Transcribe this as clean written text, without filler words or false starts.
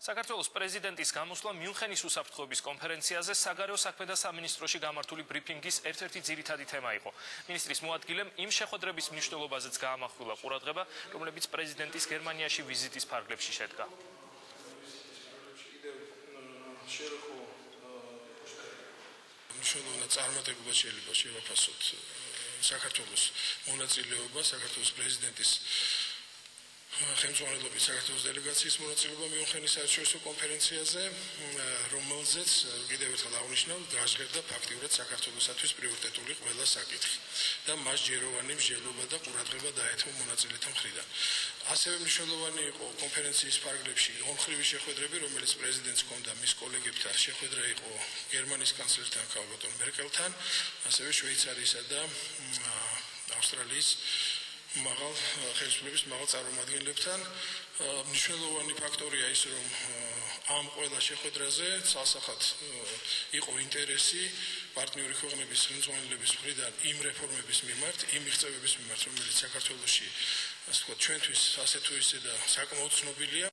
საქართველოს პრეზიდენტის გამოსვლა მიუნხენის უსაფრთხოების კონფერენციაზე საგარეო საქმეთა სამინისტროში გამართული ბრიფინგის ერთ-ერთი ძირითადი თემა იყო. მინისტრის მოადგილემ იმ შეხვედრების მნიშვნელობაზეც გაამახვილა ყურადღება, რომლებიც პრეზიდენტის გერმანიაში ვიზიტის ფარგლებში შედგა. მნიშვნელოვანი წარმატებულად შეიძლება შევაფასოთ საქართველოს მონაწილეობა, საქართველოს პრეზიდენტის ხელმძღვანელობის საქართველოს დელეგაციის მონაწილეობა მიუნხენის საერთაშორისო კონფერენციაზე, რომელზეც კიდევ ერთხელ აღნიშნავ, გაჟღერდა ფაქტიურად საქართველოსთვის პრიორიტეტული ყველა საკითხი და მას ჯეროვანი მსჯელობა და ყურადღება დაეთმო მონაწილეთა მხრიდან. ასევე მნიშვნელოვანი იყო კონფერენციის ფარგლებში ორმხრივი შეხვედრები, რომელიც პრეზიდენტს ჰქონდა მის კოლეგებთან. შეხვედრა იყო გერმანიის კანცლერთან ქალბატონ მერკელთან, ასევე შვეიცარიისა და ავსტრალიის მაღალ ხელისუფლების მაღალ წარმომადგენლებთან. მნიშვნელოვანი ფაქტორია ის, რომ ამ ყველა შეხვედრაზე ცალსახად იყო ინტერესი პარტნიორი ქვეყნების ხელმძღვანელების მხრიდან იმ რეფორმების მიმართ, იმ მიღწევების მიმართ, რომელიც საქართველოში, ასე ვთქვათ, ჩვენთვის ასე თუ ისე და საკმაოდ ცნობილია.